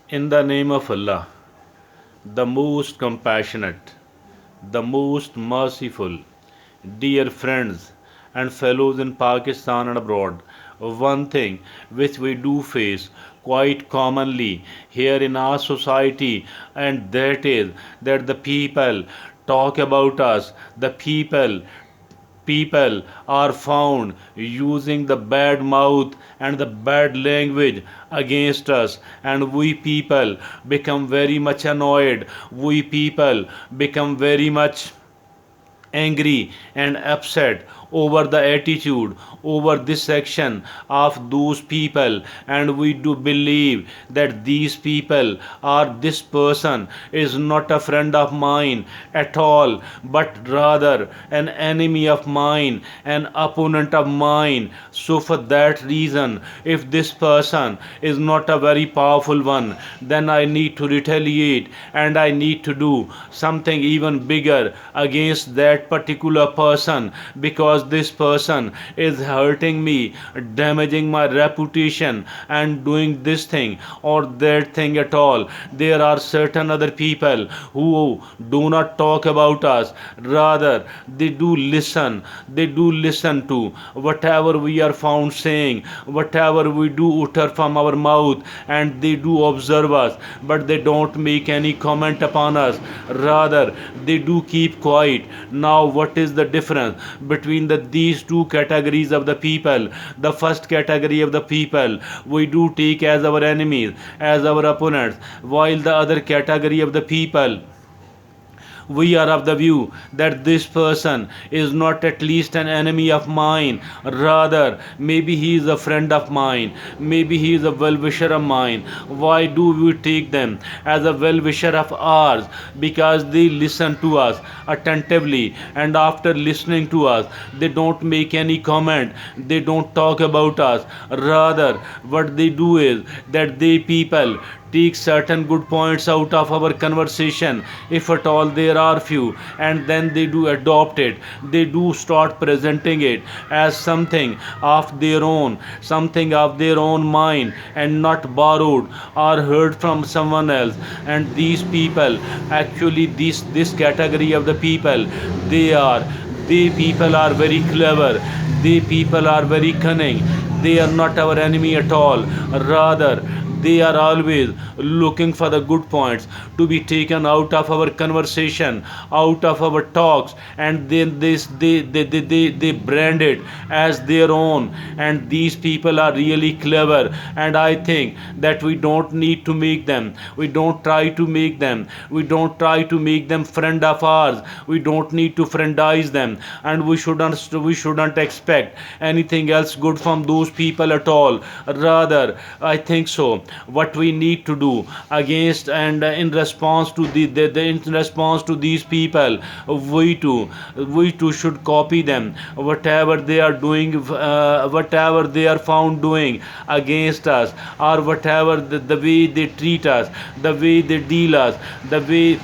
In the name of Allah, the most compassionate, the most merciful, dear friends and fellows in Pakistan and abroad, one thing which we do face quite commonly here in our society, and that is that the people talk about us, the people are found using the bad mouth and the bad language against us, and we people become very much annoyed, we people become very much angry and upset over the attitude, over this section of those people, and we do believe that these people or this person is not a friend of mine at all, but rather an enemy of mine, an opponent of mine. So for that reason, if this person is not a very powerful one, then I need to retaliate and I need to do something even bigger against that particular person, because this person is hurting me, damaging my reputation, and doing this thing or that thing at all. There are certain other people who do not talk about us, rather, they do listen to whatever we are found saying, whatever we do utter from our mouth, and they do observe us, but they don't make any comment upon us, rather they do keep quiet. Now what is the difference between these two categories of the people? The first category of the people we do take as our enemies, as our opponents, while the other category of the people, we are of the view that this person is not at least an enemy of mine, rather, maybe he is a friend of mine, maybe he is a well wisher of mine. Why do we take them as a well wisher of ours? Because they listen to us attentively, and after listening to us, they don't make any comment, they don't talk about us, rather, what they do is that they people take certain good points out of our conversation, if at all there are few, and then they do adopt it, they do start presenting it as something of their own, something of their own mind, and not borrowed or heard from someone else. And these people, actually this category of the people, they are they people are very clever, they people are very cunning, they are not our enemy at all, rather they are always looking for the good points to be taken out of our conversation, out of our talks, and then they brand it as their own. And these people are really clever, and I think that we don't need to make them, we don't try to make them friend of ours, we don't need to friendize them, and we shouldn't expect anything else good from those people at all. Rather, I think so what we need to do against and in response to in response to these people, we too should copy them, whatever they are doing, whatever they are found doing against us, or whatever the way they treat us, the way they deal us, the way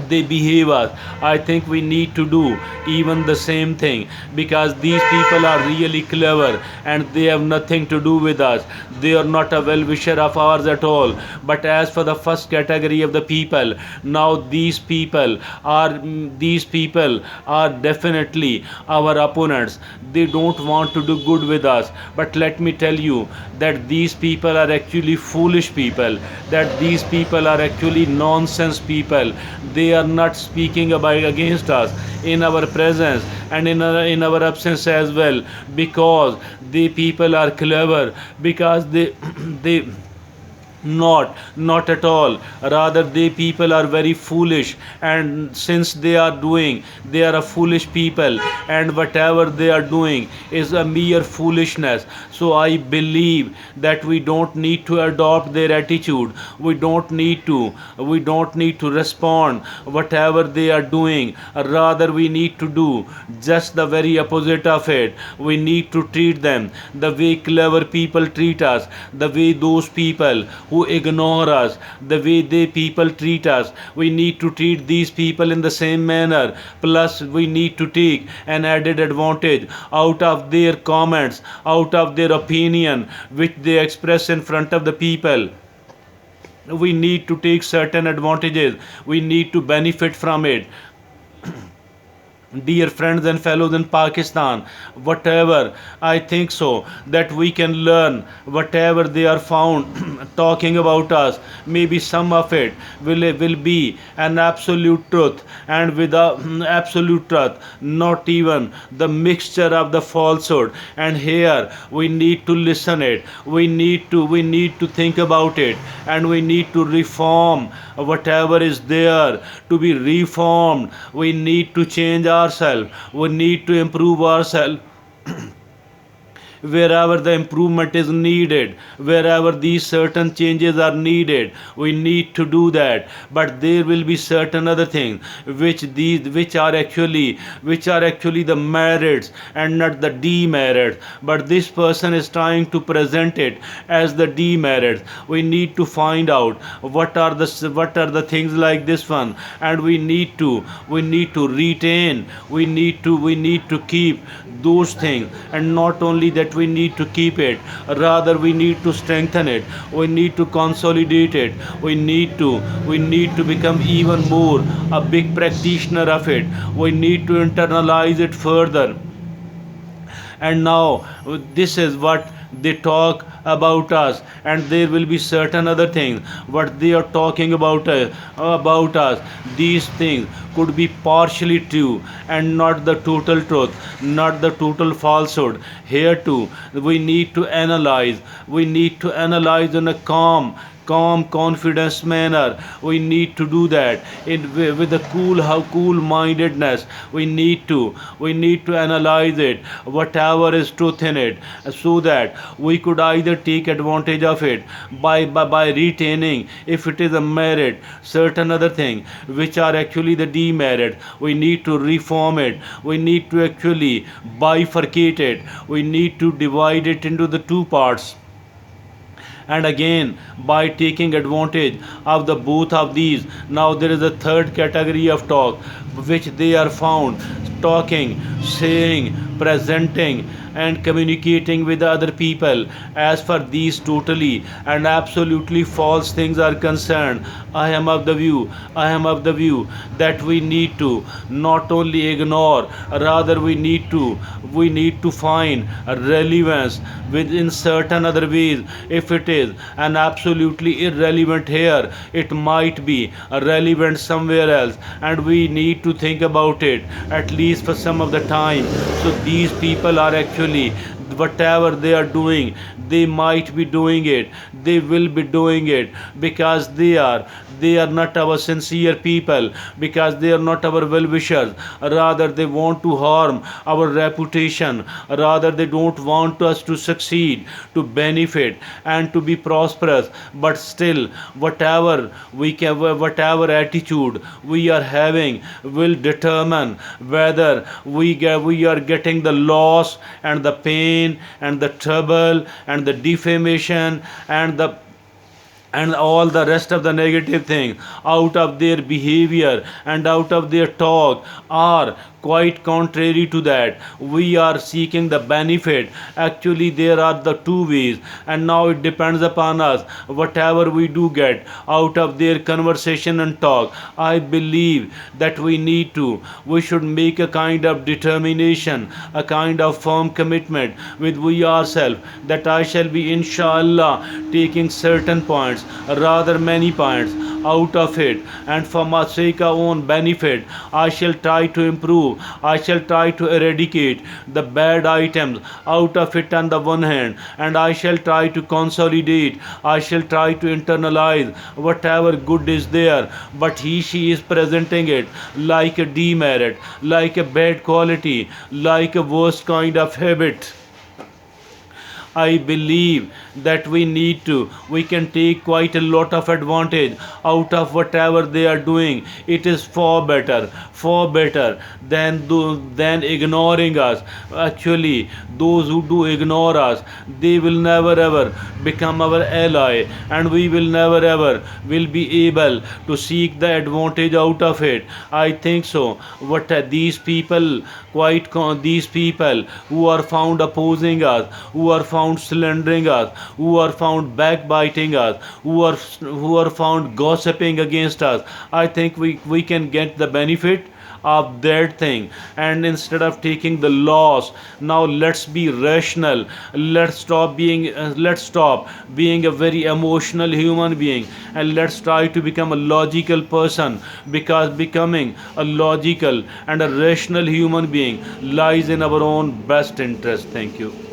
they behave us. I think we need to do even the same thing, because these people are really clever and they have nothing to do with us, they are not a well wisher of ours at all. But as for the first category of the people, now these people are definitely our opponents, they don't want to do good with us. But let me tell you that these people are actually foolish people, that these people are actually nonsense people. They are not speaking about against us in our presence and in our absence as well, because the people are clever, because they they not at all, rather they people are very foolish, and since they are a foolish people, and whatever they are doing is a mere foolishness. So I believe that we don't need to adopt their attitude, we don't need to respond whatever they are doing, rather we need to do just the very opposite of it. We need to treat them the way clever people treat us, the way those people who ignore us, the way they people treat us, we need to treat these people in the same manner. Plus, we need to take an added advantage out of their comments, out of their opinion, which they express in front of the people. We need to take certain advantages, we need to benefit from it. Dear friends and fellows in Pakistan, whatever I think so that we can learn, whatever they are found talking about us, maybe some of it will be an absolute truth, and with the absolute truth, not even the mixture of the falsehood. And here we need to listen it, we need to think about it, and we need to reform whatever is there to be reformed. We need to change ourselves, we need to improve ourselves wherever the improvement is needed, wherever these certain changes are needed, we need to do that. But there will be certain other things which are actually the merits and not the demerits, but this person is trying to present it as the demerits. We need to find out what are the things like this one, and we need to retain, we need to keep those things. And not only that, we need to keep it, rather we need to strengthen it, we need to consolidate it, we need to become even more a big practitioner of it, we need to internalize it further. And now this is what they talk about us, and there will be certain other things what they are talking about us. These things could be partially true and not the total truth, not the total falsehood. Here too we need to analyze, we need to analyze in a calm confidence manner. We need to do that with a cool mindedness. We need to analyze it, whatever is truth in it, so that we could either take advantage of it by retaining, if it is a merit, certain other thing which are actually the demerit. We need to reform it, we need to actually bifurcate it, we need to divide it into the two parts. And again, by taking advantage of the both of these, now there is a third category of talk which they are found talking, saying, presenting, and communicating with other people. As for these totally and absolutely false things are concerned, I am of the view that we need to not only ignore, rather we need to find a relevance within certain other ways. If it is an absolutely irrelevant here, it might be relevant somewhere else, and we need to think about it at least for some of the time. So these people are actually, whatever they are doing, they might be doing it, they will be doing it because they are not our sincere people, because they are not our well wishers, rather they want to harm our reputation, rather they don't want us to succeed, to benefit, and to be prosperous. But still, whatever attitude we are having will determine whether we are getting the loss and the pain and the trouble and the defamation and all the rest of the negative things out of their behavior and out of their talk are quite contrary to that. We are seeking the benefit. Actually, there are the two ways, and now it depends upon us. Whatever we do get out of their conversation and talk, I believe that we should make a kind of determination, a kind of firm commitment with we ourselves, that I shall be inshallah taking certain points, rather many points out of it, and for my sake own benefit I shall try to improve, I shall try to eradicate the bad items out of it on the one hand, and I shall try to consolidate, I shall try to internalize whatever good is there, but she is presenting it like a demerit, like a bad quality, like a worst kind of habit. I believe that we can take quite a lot of advantage out of whatever they are doing. It is far better than ignoring us. Actually, those who do ignore us, they will never ever become our ally, and we will never ever will be able to seek the advantage out of it. I think so. These people who are found opposing us, who are found found slandering us, who are found backbiting us, who are found gossiping against us. I think we can get the benefit of that thing, and instead of taking the loss, now let's be rational. Let's stop being a very emotional human being, and let's try to become a logical person, because becoming a logical and a rational human being lies in our own best interest. Thank you.